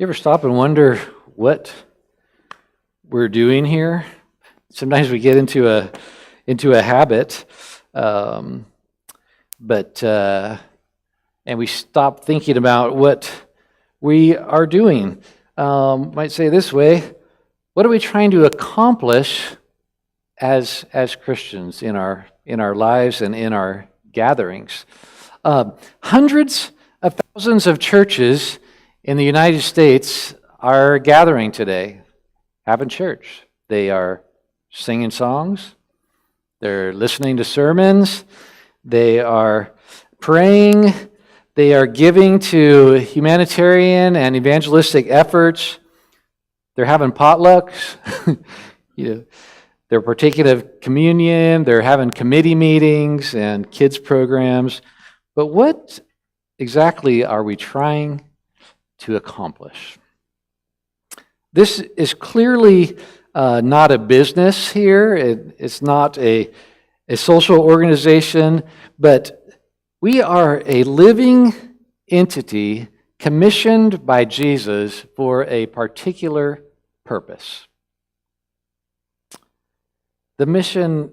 You ever stop and wonder what we're doing here? Sometimes we get into a habit, um, but and we stop thinking about what we are doing. Might say it this way: what are we trying to accomplish as Christians in our lives and in our gatherings? Hundreds of thousands of churches in the United States are gathering today, having church. They are singing songs, they're listening to sermons, they are praying, they are giving to humanitarian and evangelistic efforts, they're having potlucks, they're partaking of communion, they're having committee meetings and kids programs. But what exactly are we trying to accomplish? This is clearly not a business here. It's not a social organization, but we are a living entity commissioned by Jesus for a particular purpose. The mission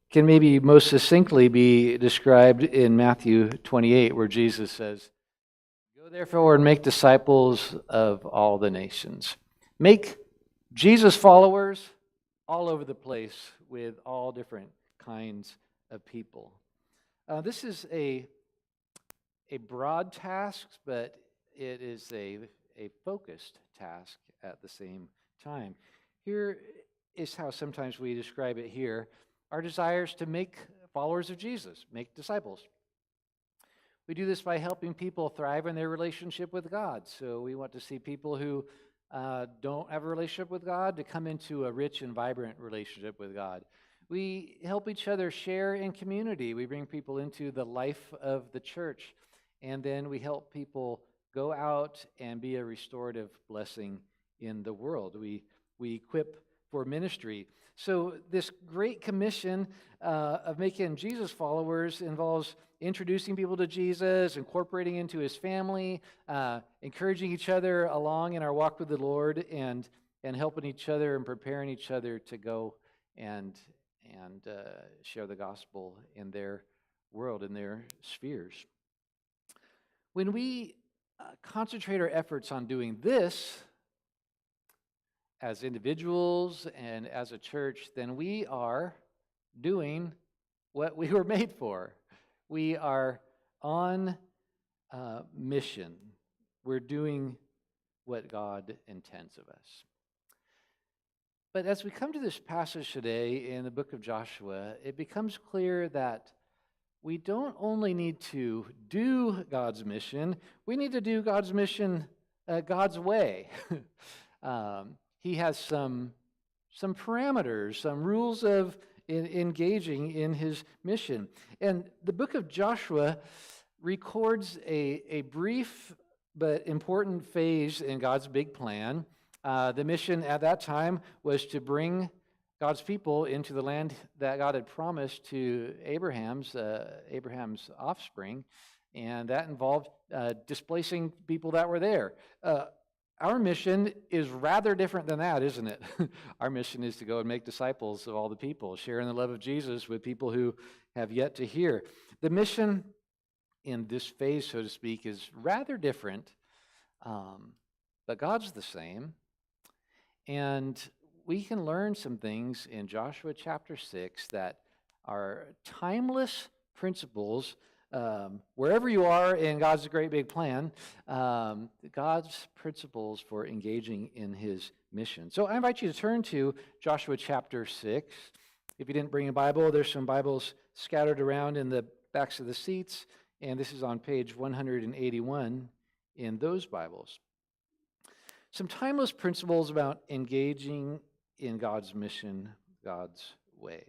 can maybe most succinctly be described in Matthew 28, where Jesus says, "Go therefore and make disciples of all the nations." Make Jesus followers all over the place with all different kinds of people. This is a broad task, but it is a focused task at the same time. Here is how sometimes we describe it here. Our desire is to make followers of Jesus, make disciples. We do this by helping people thrive in their relationship with God. So we want to see people who don't have a relationship with God to come into a rich and vibrant relationship with God. We help each other share in community. We bring people into the life of the church. And then we help people go out and be a restorative blessing in the world. We equip for ministry. So this great commission of making Jesus followers involves introducing people to Jesus, incorporating into his family, encouraging each other along in our walk with the Lord, and helping each other and preparing each other to go and share the gospel in their world, in their spheres. When we concentrate our efforts on doing this, as individuals and as a church, then we are doing what we were made for. We are on mission. We're doing what God intends of us. But as we come to this passage today in the book of Joshua, it becomes clear that we don't only need to do God's mission, we need to do God's mission God's way. He has some parameters, some rules of engaging in his mission. And the book of Joshua records a brief but important phase in God's big plan. The mission at that time was to bring God's people into the land that God had promised to Abraham's offspring, and that involved displacing people that were there. Our mission is rather different than that, isn't it? Our mission is to go and make disciples of all the people, sharing the love of Jesus with people who have yet to hear. The mission in this phase, so to speak, is rather different, but God's the same. And we can learn some things in Joshua chapter 6 that are timeless principles. Wherever you are in God's great big plan, God's principles for engaging in his mission. So I invite you to turn to Joshua chapter 6. If you didn't bring a Bible, there's some Bibles scattered around in the backs of the seats, and this is on page 181 in those Bibles. Some timeless principles about engaging in God's mission, God's way.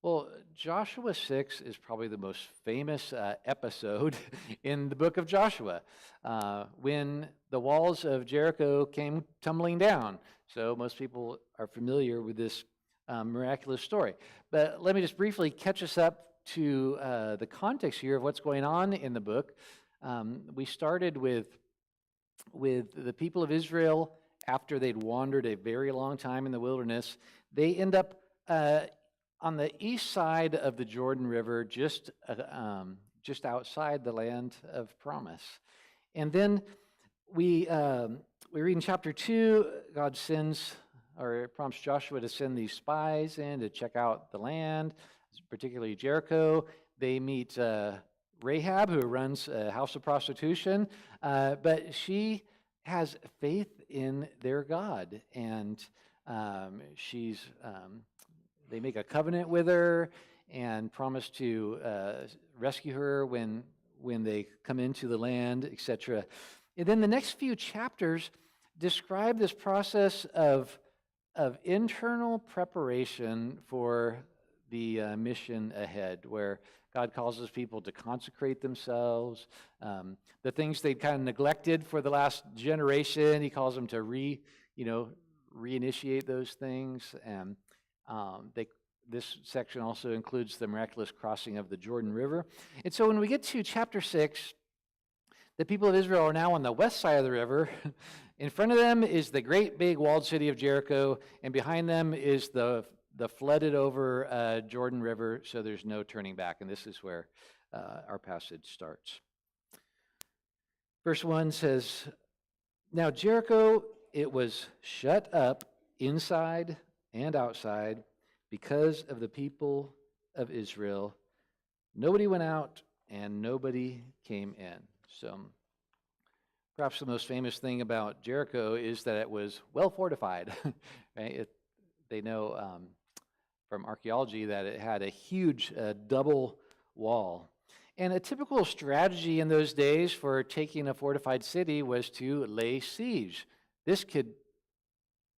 Well, Joshua 6 is probably the most famous episode in the book of Joshua, when the walls of Jericho came tumbling down. So most people are familiar with this miraculous story. But let me just briefly catch us up to the context here of what's going on in the book. We started with with the people of Israel after they'd wandered a very long time in the wilderness. They end up on the east side of the Jordan River, just outside the land of promise. And then we read in chapter 2, God sends or prompts Joshua to send these spies in to check out the land, particularly Jericho. They meet Rahab, who runs a house of prostitution, but she has faith in their God, and they make a covenant with her and promise to rescue her when they come into the land, etc. And then the next few chapters describe this process of internal preparation for the mission ahead, where God calls his people to consecrate themselves. The things they'd kind of neglected for the last generation, he calls them to reinitiate those things. And this section also includes the miraculous crossing of the Jordan River. And so when we get to chapter 6, the people of Israel are now on the west side of the river. In front of them is the great big walled city of Jericho, and behind them is the flooded over Jordan River, so there's no turning back. And this is where our passage starts. Verse 1 says, "Now Jericho, it was shut up inside and outside because of the people of Israel. Nobody went out and nobody came in." So perhaps the most famous thing about Jericho is that it was well fortified. Right? They know from archaeology that it had a huge double wall. And a typical strategy in those days for taking a fortified city was to lay siege. This could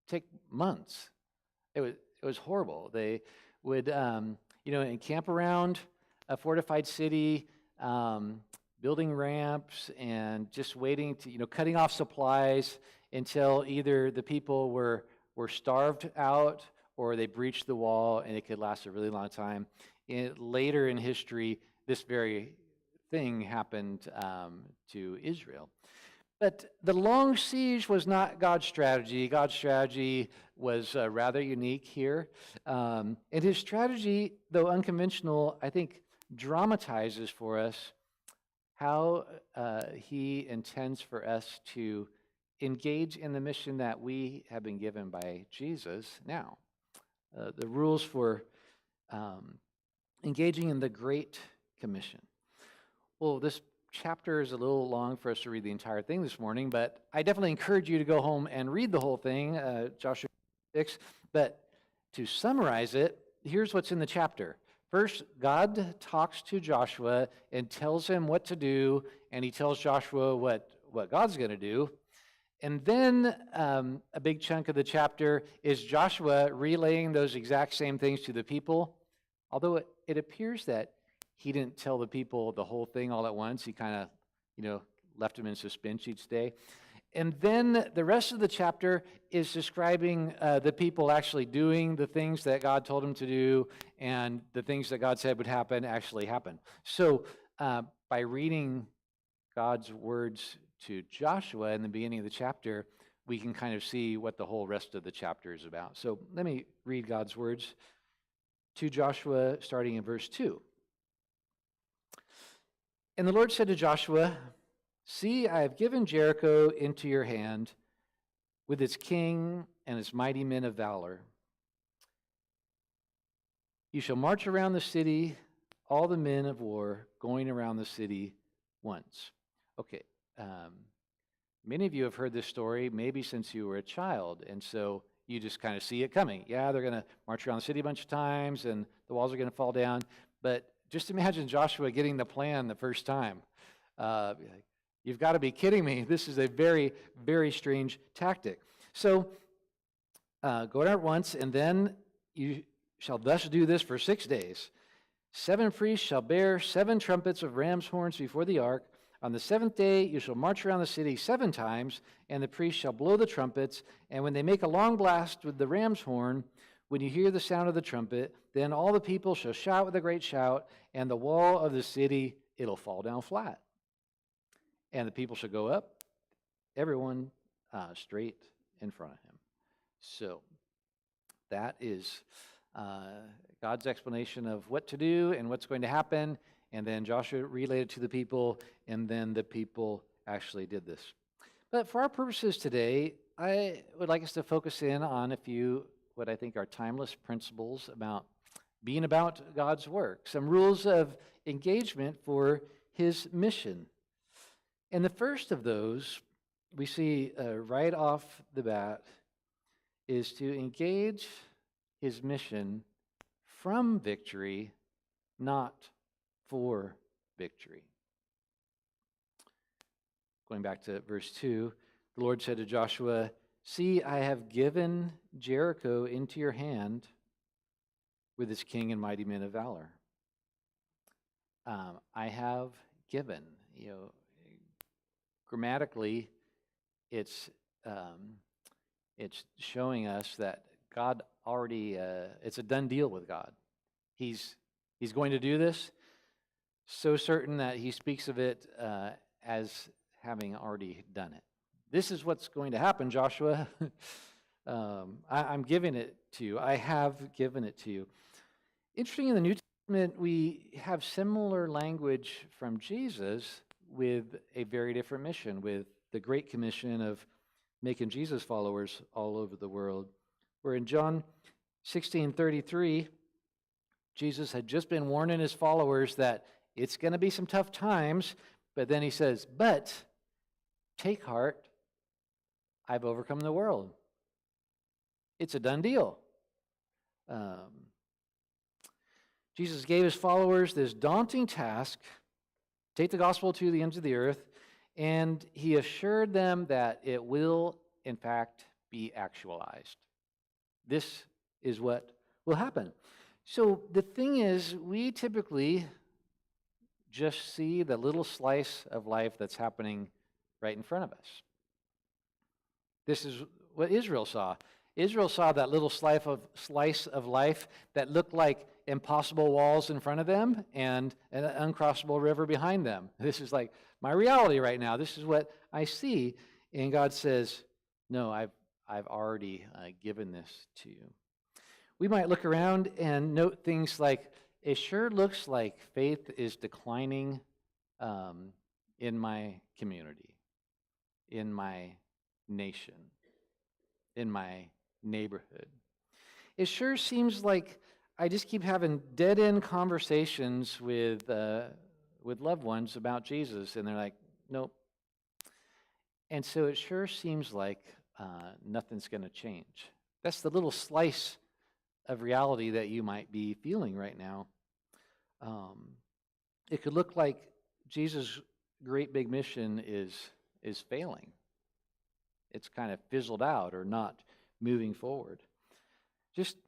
take months. It was horrible. They would encamp around a fortified city, building ramps and just waiting to, cutting off supplies until either the people were starved out or they breached the wall, and it could last a really long time. Later in history, this very thing happened to Israel. But the long siege was not God's strategy. God's strategy was rather unique here. And his strategy, though unconventional, I think dramatizes for us how he intends for us to engage in the mission that we have been given by Jesus now. The rules for engaging in the Great Commission. Well, this chapter is a little long for us to read the entire thing this morning, but I definitely encourage you to go home and read the whole thing, Joshua 6. But to summarize it, here's what's in the chapter. First, God talks to Joshua and tells him what to do, and he tells Joshua what God's going to do. And then a big chunk of the chapter is Joshua relaying those exact same things to the people, although it appears that he didn't tell the people the whole thing all at once. He kind of, left them in suspense each day. And then the rest of the chapter is describing the people actually doing the things that God told them to do, and the things that God said would happen actually happen. So by reading God's words to Joshua in the beginning of the chapter, we can kind of see what the whole rest of the chapter is about. So let me read God's words to Joshua starting in verse 2. "And the Lord said to Joshua, 'See, I have given Jericho into your hand with its king and its mighty men of valor. You shall march around the city, all the men of war going around the city once.'" Okay, many of you have heard this story maybe since you were a child, and so you just kind of see it coming. Yeah, they're going to march around the city a bunch of times, and the walls are going to fall down. But just imagine Joshua getting the plan the first time. You've got to be kidding me. This is a very, very strange tactic. So go out once, and then you shall thus do this for 6 days. 7 priests shall bear 7 trumpets of ram's horns before the ark. On the 7th day you shall march around the city 7 times, and the priests shall blow the trumpets. And when they make a long blast with the ram's horn, when you hear the sound of the trumpet, then all the people shall shout with a great shout, and the wall of the city, it'll fall down flat. And the people shall go up everyone straight in front of him. So that is God's explanation of what to do and what's going to happen. And then Joshua relayed it to the people, and then the people actually did this. But for our purposes today, I would like us to focus in on a few what I think are timeless principles about being about God's work, some rules of engagement for his mission. And the first of those we see right off the bat is to engage his mission from victory, not for victory. Going back to verse 2, the Lord said to Joshua, "See, I have given Jericho into your hand with its king and mighty men of valor." I have given. Grammatically, it's showing us that God already. It's a done deal with God. He's going to do this. So certain that he speaks of it as having already done it. This is what's going to happen, Joshua. I'm giving it to you. I have given it to you. Interesting, in the New Testament, we have similar language from Jesus with a very different mission, with the Great Commission of making Jesus followers all over the world. Where in John 16:33, Jesus had just been warning his followers that it's going to be some tough times, but then he says, "But take heart, I've overcome the world." It's a done deal. Jesus gave his followers this daunting task, take the gospel to the ends of the earth, and he assured them that it will, in fact, be actualized. This is what will happen. So the thing is, we typically just see the little slice of life that's happening right in front of us. This is what Israel saw. Israel saw that little slice of life that looked like impossible walls in front of them and an uncrossable river behind them. This is like my reality right now. This is what I see. And God says, "No, I've already given this to you." We might look around and note things like, it sure looks like faith is declining in my community, in my nation, in my neighborhood. It sure seems like I just keep having dead-end conversations with loved ones about Jesus, and they're like, "Nope." And so it sure seems like nothing's going to change. That's the little slice of reality that you might be feeling right now. It could look like Jesus' great big mission is failing. It's kind of fizzled out or not moving forward. Just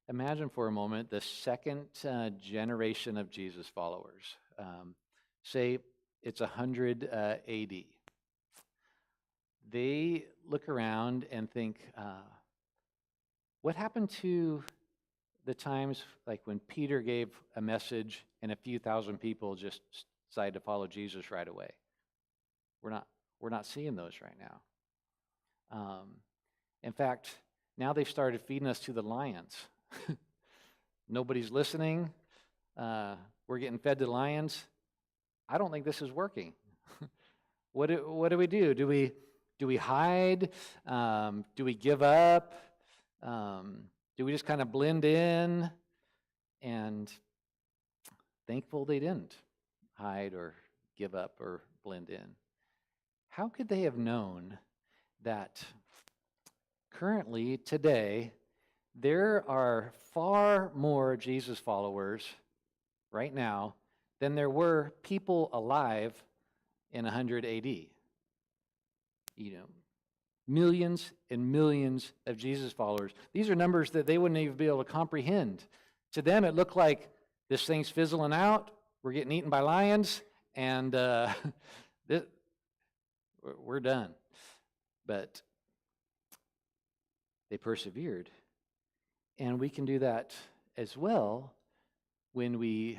imagine for a moment the second generation of Jesus followers. Say it's 100 AD. They look around and think, what happened to the times like when Peter gave a message and a few thousand people just decided to follow Jesus right away? We're not seeing those right now. In fact, now they've started feeding us to the lions. Nobody's listening. We're getting fed to lions. I don't think this is working. What do we do? Do we hide? Do we give up? Do we just kind of blend in? And thankful they didn't hide or give up or blend in. How could they have known that currently, today, there are far more Jesus followers right now than there were people alive in 100 AD? Millions and millions of Jesus followers. These are numbers that they wouldn't even be able to comprehend. To them, it looked like this thing's fizzling out, we're getting eaten by lions, and we're done. But they persevered. And we can do that as well when we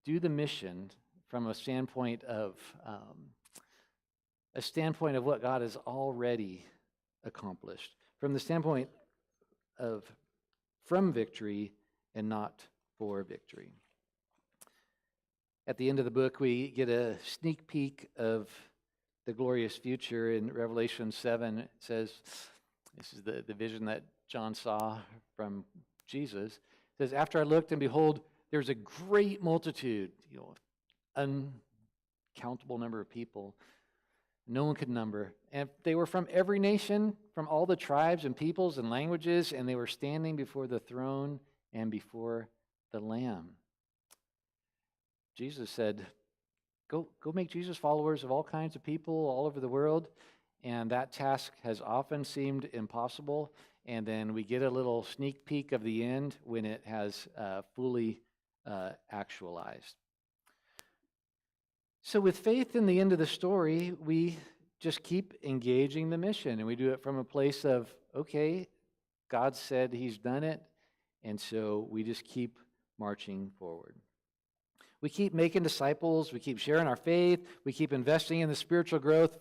do the mission from a standpoint of a standpoint of what God has already accomplished, from the standpoint of from victory and not for victory. At the end of the book, we get a sneak peek of the glorious future. In Revelation 7, it says, this is the vision that John saw from Jesus. It says, after I looked, and behold, there's a great multitude, uncountable number of people, no one could number. And they were from every nation, from all the tribes and peoples and languages, and they were standing before the throne and before the Lamb. Jesus said, go make Jesus followers of all kinds of people all over the world. And that task has often seemed impossible. And then we get a little sneak peek of the end when it has fully actualized. So with faith in the end of the story, we just keep engaging the mission. And we do it from a place of, okay, God said he's done it. And so we just keep marching forward. We keep making disciples. We keep sharing our faith. We keep investing in the spiritual growth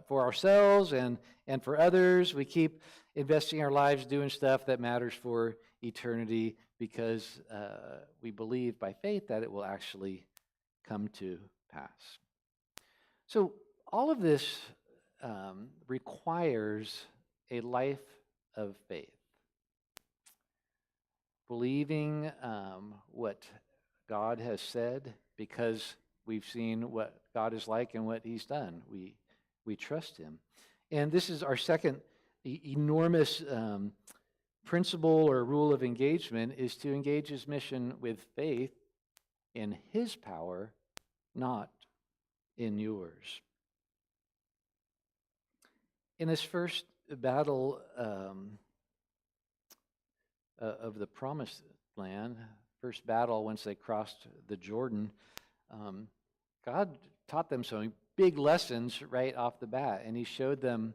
for ourselves and for others. We keep investing our lives doing stuff that matters for eternity because we believe by faith that it will actually come to pass. So all of this requires a life of faith. Believing what God has said because we've seen what God is like and what he's done. We trust him. And this is our second enormous principle or rule of engagement, is to engage his mission with faith in his power, not in yours. In this first battle of the promised land, first battle once they crossed the Jordan, God taught them some big lessons right off the bat, and he showed them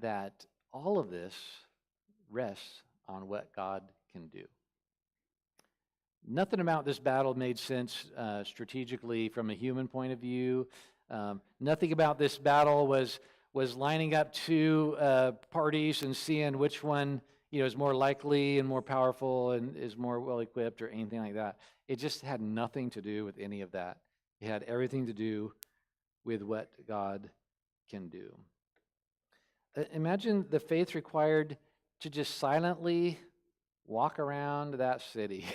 that all of this rests on what God can do. Nothing about this battle made sense strategically from a human point of view. Nothing about this battle was lining up two parties and seeing which one is more likely and more powerful and is more well-equipped or anything like that. It just had nothing to do with any of that. It had everything to do with what God can do. Imagine the faith required to just silently walk around that city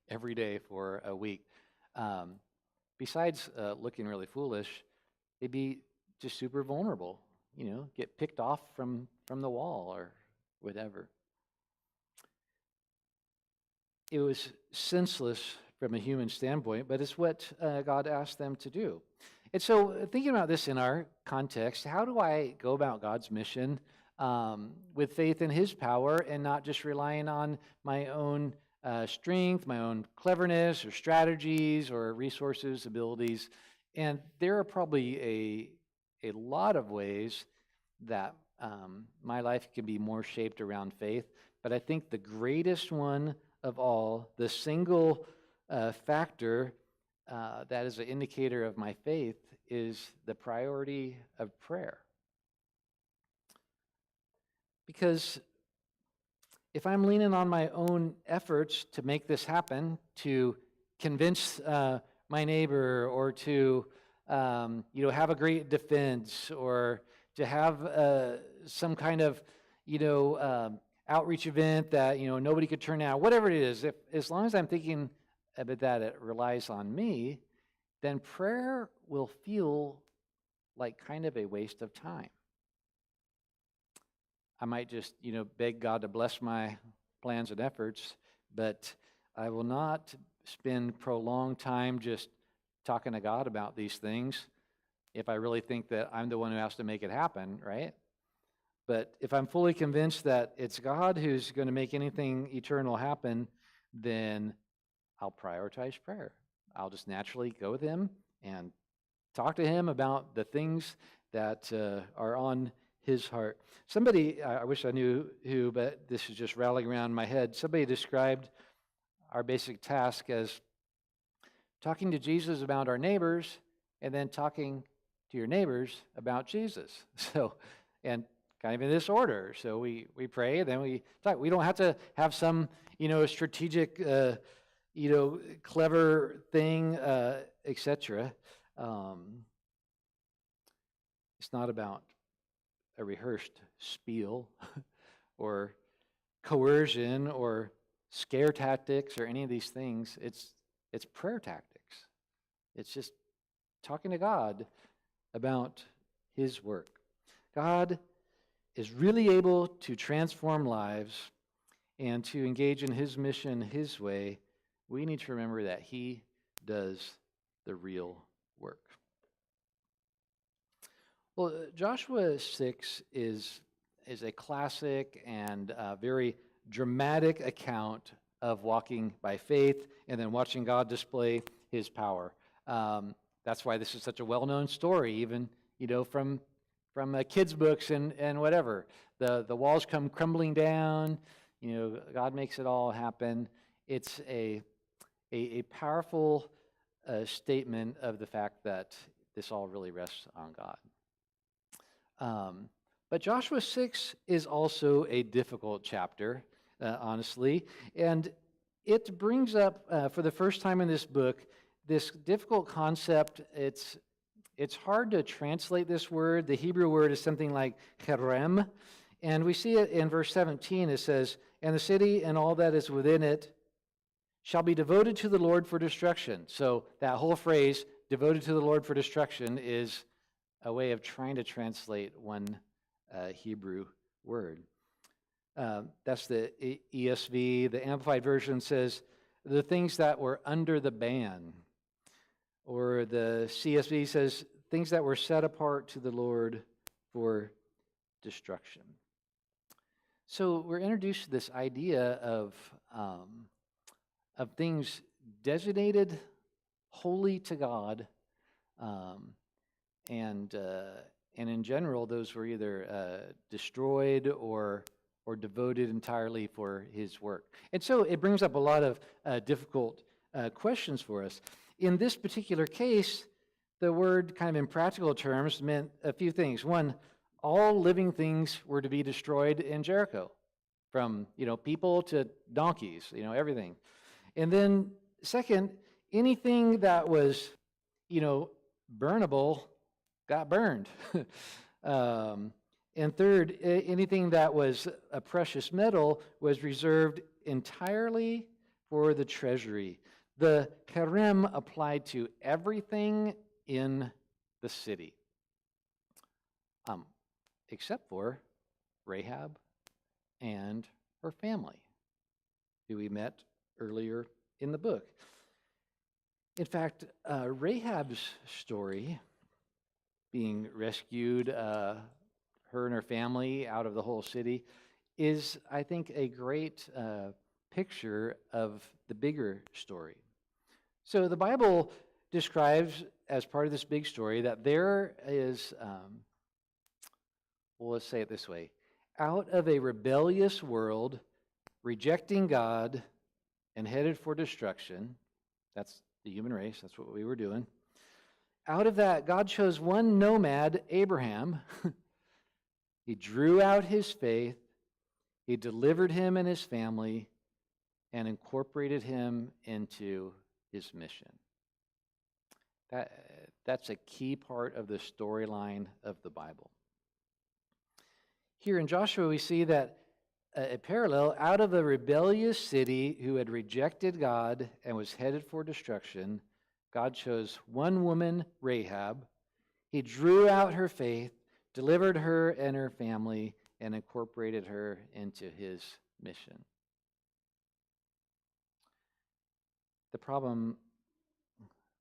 every day for a week. Besides looking really foolish, they'd be just super vulnerable, get picked off from the wall or whatever. It was senseless from a human standpoint, but it's what God asked them to do. And so thinking about this in our context, how do I go about God's mission with faith in his power and not just relying on my own strength, my own cleverness or strategies or resources, abilities? And there are probably a lot of ways that my life can be more shaped around faith, but I think the greatest one of all, the single factor that is an indicator of my faith, is the priority of prayer. Because if I'm leaning on my own efforts to make this happen, to convince my neighbor, or to have a great defense, or to have some kind of outreach event that nobody could turn out, whatever it is, as long as I'm thinking about that it relies on me, then prayer will feel like kind of a waste of time. I might just beg God to bless my plans and efforts, but I will not spend prolonged time just talking to God about these things if I really think that I'm the one who has to make it happen, right? But if I'm fully convinced that it's God who's going to make anything eternal happen, then I'll prioritize prayer. I'll just naturally go with him and talk to him about the things that are on his heart. Somebody, I wish I knew who, but this is just rattling around in my head. Somebody described our basic task as talking to Jesus about our neighbors and then talking to your neighbors about Jesus. So, and kind of in this order. So we pray, then we talk. We don't have to have some, strategic, clever thing, etc. It's not about a rehearsed spiel or coercion or scare tactics or any of these things. It's prayer tactics. It's just talking to God about His work. God is really able to transform lives and to engage in His mission His way. We need to remember that He does the real work. Well, Joshua 6 is a classic and very dramatic account of walking by faith and then watching God display His power. That's why this is such a well-known story, even from kids' books and whatever. The walls come crumbling down. God makes it all happen. It's a powerful statement of the fact that this all really rests on God. But Joshua 6 is also a difficult chapter, honestly, and it brings up, for the first time in this book, this difficult concept. It's hard to translate this word. The Hebrew word is something like cherem, and we see it in verse 17. It says, "And the city and all that is within it shall be devoted to the Lord for destruction." So that whole phrase, devoted to the Lord for destruction, is a way of trying to translate one Hebrew word. That's the ESV. The Amplified Version says, the things that were under the ban. Or the CSV says, things that were set apart to the Lord for destruction. So we're introduced to this idea of things designated holy to God, and in general, those were either destroyed or devoted entirely for His work. And so it brings up a lot of difficult questions for us. In this particular case, the word, kind of in practical terms, meant a few things. One, all living things were to be destroyed in Jericho, from people to donkeys, everything. And then second, anything that was burnable got burned. And third, anything that was a precious metal was reserved entirely for the treasury. The cherem applied to everything in the city, except for Rahab and her family, who we met earlier in the book. In fact, Rahab's story, being rescued, her and her family out of the whole city, is, I think, a great picture of the bigger story. So the Bible describes, as part of this big story, that there is, well, let's say it this way, out of a rebellious world, rejecting God and headed for destruction, that's the human race, that's what we were doing. Out of that, God chose one nomad, Abraham. He drew out his faith, He delivered him and his family, and incorporated him into His mission. That's a key part of the storyline of the Bible. Here in Joshua, we see that a parallel. Out of a rebellious city who had rejected God and was headed for destruction, God chose one woman, Rahab. He drew out her faith, delivered her and her family, and incorporated her into His mission. The problem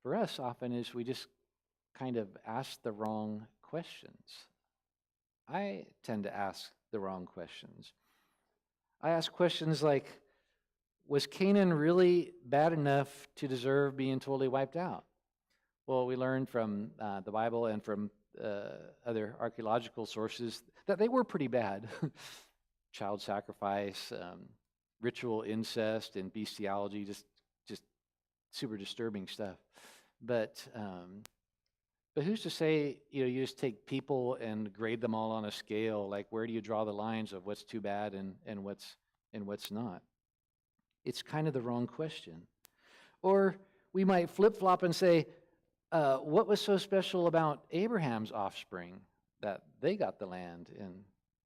for us often is we just kind of ask the wrong questions. I tend to ask the wrong questions. I ask questions like, was Canaan really bad enough to deserve being totally wiped out? Well, we learned from the Bible and from other archaeological sources that they were pretty bad. Child sacrifice, ritual incest, and bestiality, just super disturbing stuff. But But who's to say, you just take people and grade them all on a scale? Like, where do you draw the lines of what's too bad and what's not? It's kind of the wrong question. Or we might flip-flop and say, what was so special about Abraham's offspring that they got the land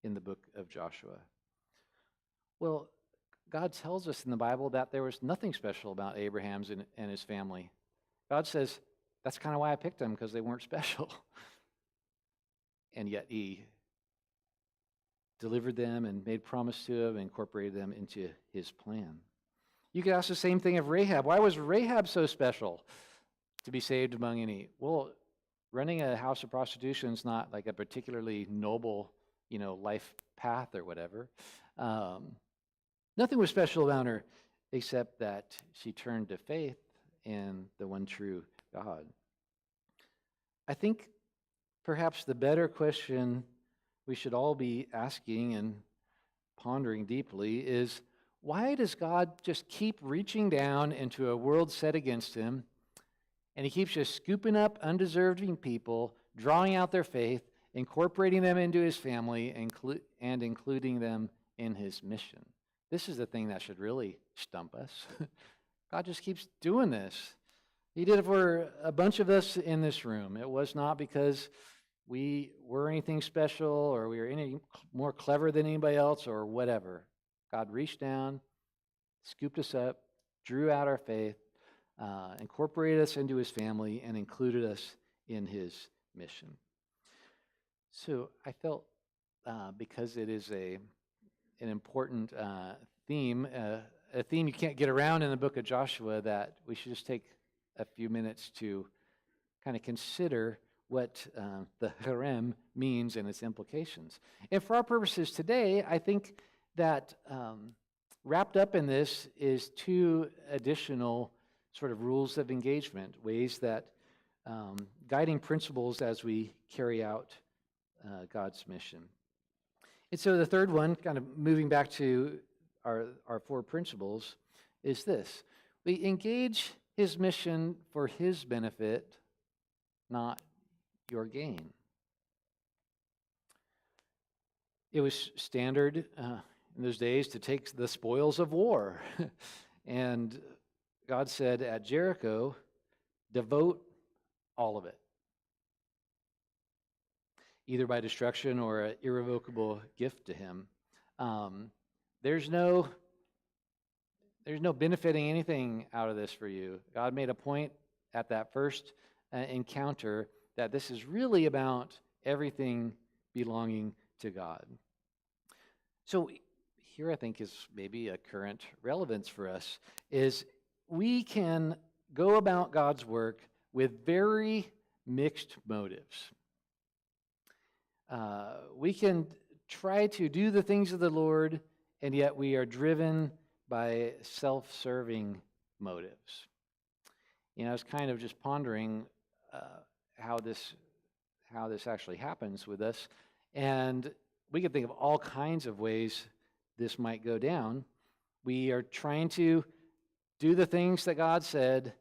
in the book of Joshua? Well, God tells us in the Bible that there was nothing special about Abraham's and his family. God says, that's kind of why I picked them, because they weren't special. And yet he delivered them and made promise to them and incorporated them into his plan. You could ask the same thing of Rahab. Why was Rahab so special to be saved among any? Well, running a house of prostitution is not like a particularly noble, life path or whatever. Nothing was special about her except that she turned to faith in the one true God. I think perhaps the better question we should all be asking and pondering deeply is, why does God just keep reaching down into a world set against him, and he keeps just scooping up undeserving people, drawing out their faith, incorporating them into his family, and including them in his mission? This is the thing that should really stump us. God just keeps doing this. He did it for a bunch of us in this room. It was not because we were anything special or we were any more clever than anybody else or whatever. God reached down, scooped us up, drew out our faith, incorporated us into his family, and included us in his mission. So I felt, because it is an important theme, a theme you can't get around in the book of Joshua, that we should just take a few minutes to kind of consider what the harem means and its implications. And for our purposes today, I think that wrapped up in this is two additional sort of rules of engagement, ways that guiding principles as we carry out God's mission. And so the third one, kind of moving back to our four principles, is this: we engage his mission for his benefit, not your gain. It was standard in those days to take the spoils of war. And God said at Jericho, devote all of it, either by destruction or an irrevocable gift to him. There's no benefiting anything out of this for you. God made a point at that first encounter that this is really about everything belonging to God. So here I think is maybe a current relevance for us, is we can go about God's work with very mixed motives. We can try to do the things of the Lord, and yet we are driven by self-serving motives. I was kind of just pondering how this actually happens with us, and we could think of all kinds of ways this might go down. We are trying to do the things that God said,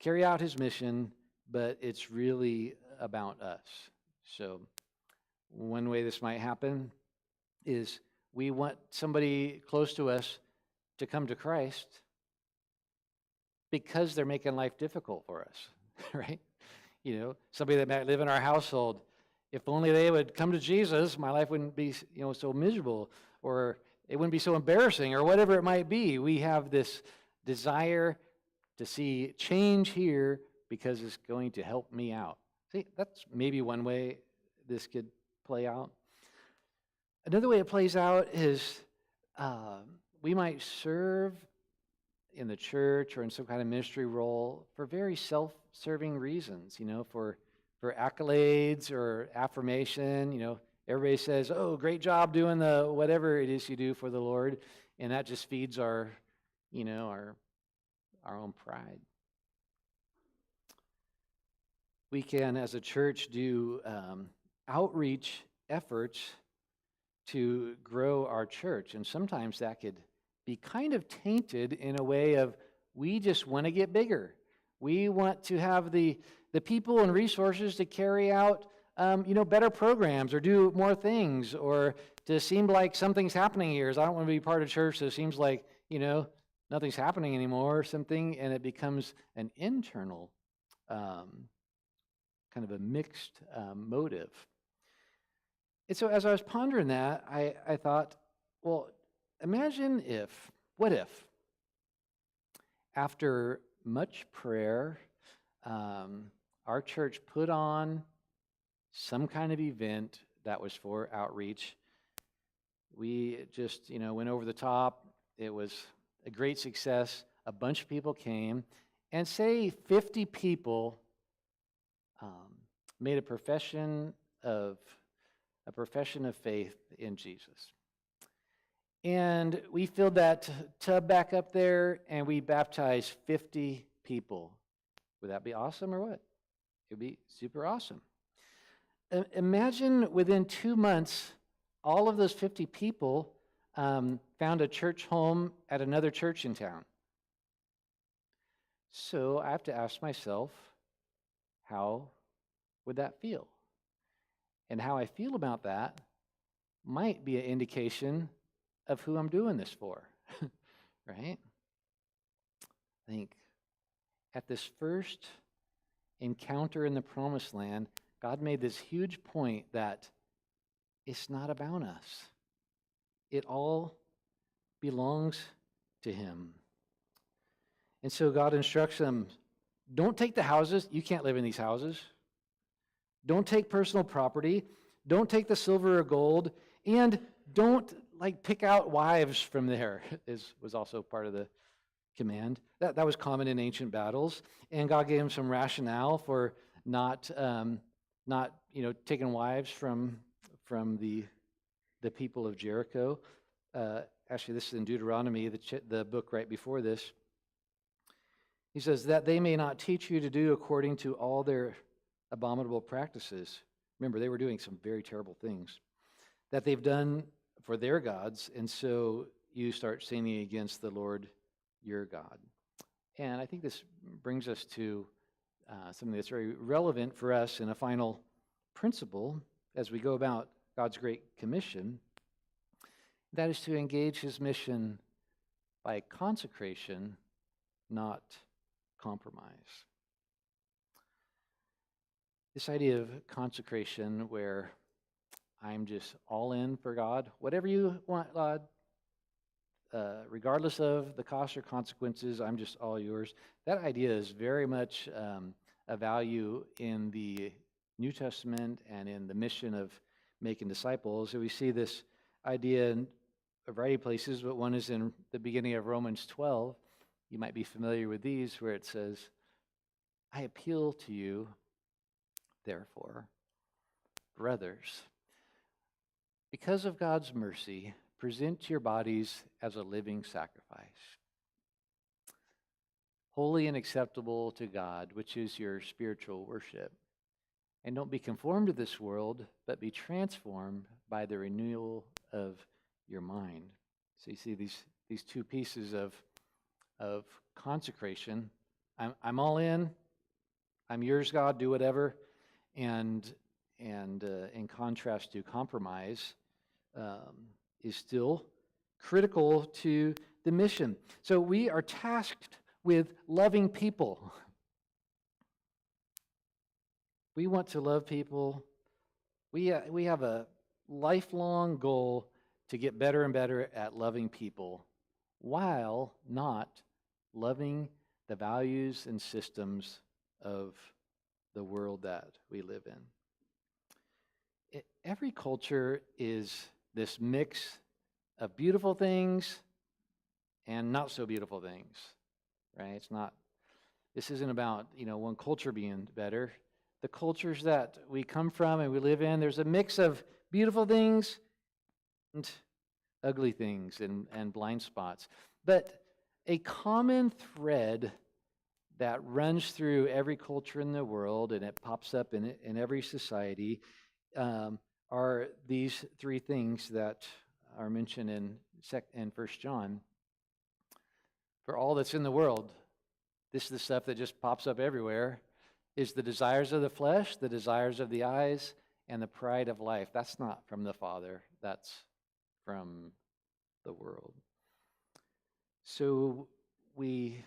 carry out his mission, but it's really about us. So one way this might happen is we want somebody close to us to come to Christ because they're making life difficult for us, right? Somebody that might live in our household, if only they would come to Jesus, my life wouldn't be, so miserable, or it wouldn't be so embarrassing, or whatever it might be. We have this desire to see change here because it's going to help me out. See, that's maybe one way this could play out. Another way it plays out is we might serve in the church or in some kind of ministry role for very self-serving reasons, for accolades or affirmation. Everybody says, "Oh, great job doing the whatever it is you do for the Lord," and that just feeds our own pride. We can, as a church, do outreach efforts to grow our church, and sometimes that could be kind of tainted in a way of, we just want to get bigger. We want to have the people and resources to carry out better programs or do more things, or to seem like something's happening here. I don't want to be part of church that seems like, nothing's happening anymore or something, and it becomes an internal kind of a mixed motive. And so as I was pondering that, I thought, well, what if, after much prayer, our church put on some kind of event that was for outreach. We just, went over the top. It was a great success. A bunch of people came, and say 50 people made a profession of faith in Jesus. And we filled that tub back up there, and we baptized 50 people. Would that be awesome or what? It would be super awesome. Imagine within 2 months, all of those 50 people found a church home at another church in town. So I have to ask myself, how would that feel? And how I feel about that might be an indication of who I'm doing this for, right? I think at this first encounter in the Promised Land, God made this huge point that it's not about us. It all belongs to Him. And so God instructs them, don't take the houses. You can't live in these houses. Don't take personal property. Don't take the silver or gold. And don't pick out wives from there, was also part of the command. That was common in ancient battles. And God gave them some rationale for not taking wives from the people of Jericho. Actually, this is in Deuteronomy, the book right before this. He says, that they may not teach you to do according to all their abominable practices. Remember, they were doing some very terrible things that they've done for their gods, and so you start sinning against the Lord your God. And I think this brings us to something that's very relevant for us in a final principle as we go about God's Great Commission. That is to engage His mission by consecration, not compromise. This idea of consecration, where I'm just all in for God, whatever you want, God, regardless of the cost or consequences, I'm just all yours. That idea is very much a value in the New Testament and in the mission of making disciples. So we see this idea in a variety of places, but one is in the beginning of Romans 12. You might be familiar with these, where it says, I appeal to you, therefore, brothers, because of God's mercy, present your bodies as a living sacrifice, holy and acceptable to God, which is your spiritual worship. And don't be conformed to this world, but be transformed by the renewal of your mind. So you see these two pieces of consecration. I'm all in. I'm yours, God. Do whatever. And in contrast to compromise, is still critical to the mission. So we are tasked with loving people. We want to love people. We have a lifelong goal to get better and better at loving people, while not loving the values and systems of the world that we live in. Every culture is this mix of beautiful things and not so beautiful things, right? This isn't about, one culture being better. The cultures that we come from and we live in, there's a mix of beautiful things and ugly things and blind spots. But a common thread that runs through every culture in the world, and it pops up in every society, are these three things that are mentioned in 1 John. For all that's in the world, this is the stuff that just pops up everywhere, is the desires of the flesh, the desires of the eyes, and the pride of life. That's not from the Father. That's from the world. So we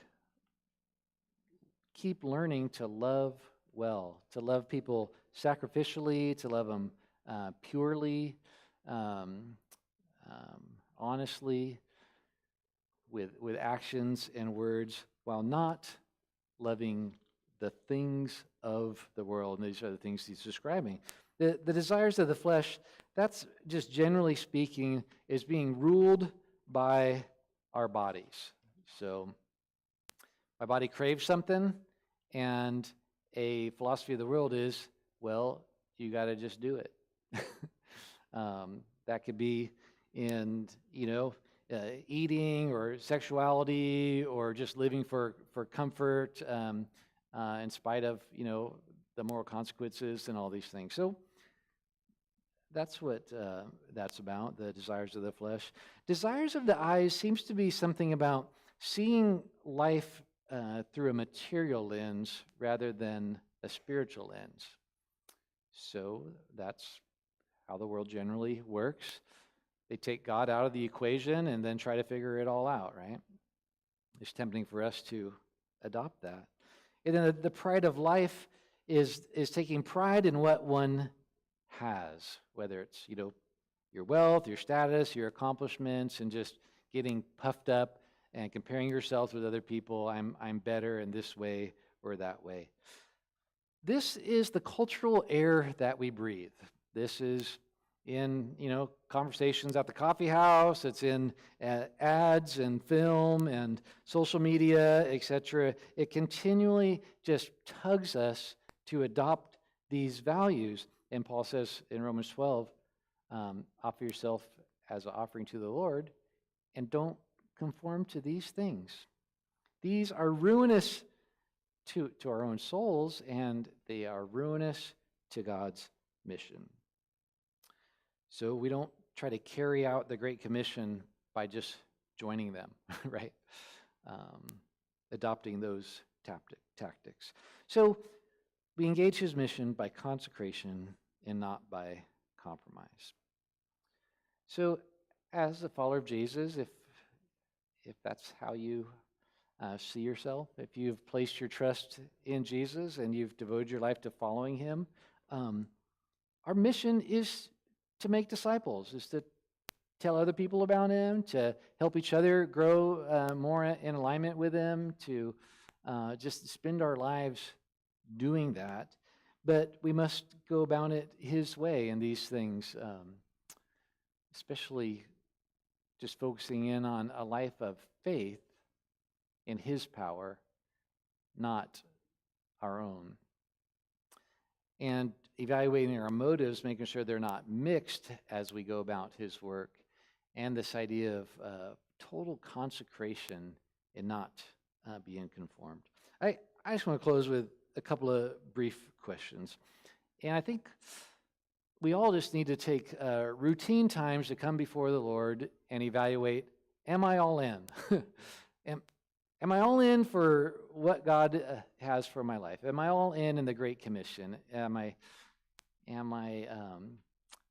keep learning to love well, to love people sacrificially, to love them purely, honestly, with actions and words, while not loving the things of the world. And these are the things he's describing. The desires of the flesh, that's just generally speaking, is being ruled by our bodies. So my body craves something, and a philosophy of the world is, well, you got to just do it. That could be in, eating or sexuality or just living for comfort in spite of, the moral consequences and all these things. So that's what that's about, the desires of the flesh. Desires of the eyes seems to be something about seeing life through a material lens rather than a spiritual lens. So that's how the world generally works. They take God out of the equation and then try to figure it all out, right? It's tempting for us to adopt that. And then the pride of life is taking pride in what one has, whether it's, your wealth, your status, your accomplishments, and just getting puffed up and comparing yourself with other people. I'm better in this way or that way. This is the cultural air that we breathe. This is in, conversations at the coffee house. It's in ads and film and social media, etc. It continually just tugs us to adopt these values. And Paul says in Romans 12, offer yourself as an offering to the Lord, and don't conform to these things. These are ruinous to our own souls, and they are ruinous to God's mission. So we don't try to carry out the Great Commission by just joining them, right? Adopting those tactics. So we engage his mission by consecration and not by compromise. So as a follower of Jesus, if that's how you see yourself, if you've placed your trust in Jesus and you've devoted your life to following him, our mission is to make disciples, is to tell other people about him, to help each other grow more in alignment with him, to just spend our lives doing that. But we must go about it his way in these things, especially just focusing in on a life of faith in his power, not our own. And evaluating our motives, making sure they're not mixed as we go about his work, and this idea of total consecration and not being conformed. I just want to close with a couple of brief questions. And I think we all just need to take routine times to come before the Lord and evaluate, am I all in? Am I all in for what God has for my life? Am I all in the Great Commission? Am I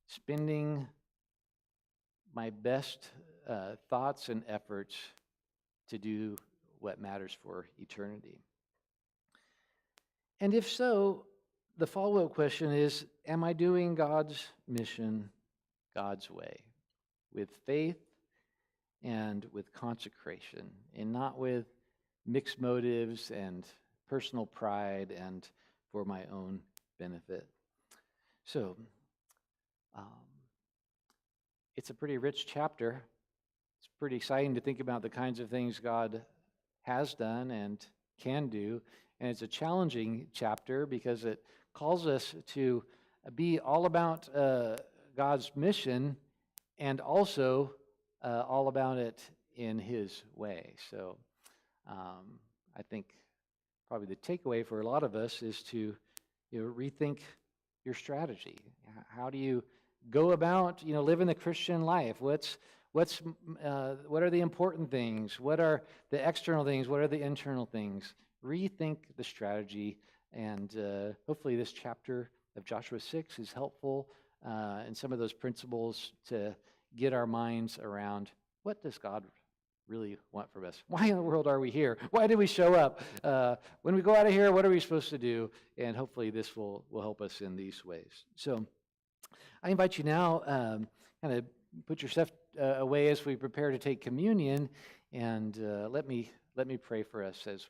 spending my best thoughts and efforts to do what matters for eternity? And if so, the follow-up question is, am I doing God's mission God's way, with faith and with consecration, and not with mixed motives and personal pride and for my own benefit? So, it's a pretty rich chapter. It's pretty exciting to think about the kinds of things God has done and can do. And it's a challenging chapter because it calls us to be all about God's mission and also all about it in his way. So I think probably the takeaway for a lot of us is to rethink your strategy. How do you go about living the Christian life? What are the important things? What are the external things? What are the internal things? rethink the strategy, and hopefully this chapter of Joshua 6 is helpful in some of those principles to get our minds around what does God really want from us? Why in the world are we here? Why did we show up? When we go out of here, what are we supposed to do? And hopefully this will help us in these ways. So I invite you now, kind of put your stuff away as we prepare to take communion, and let me pray for us as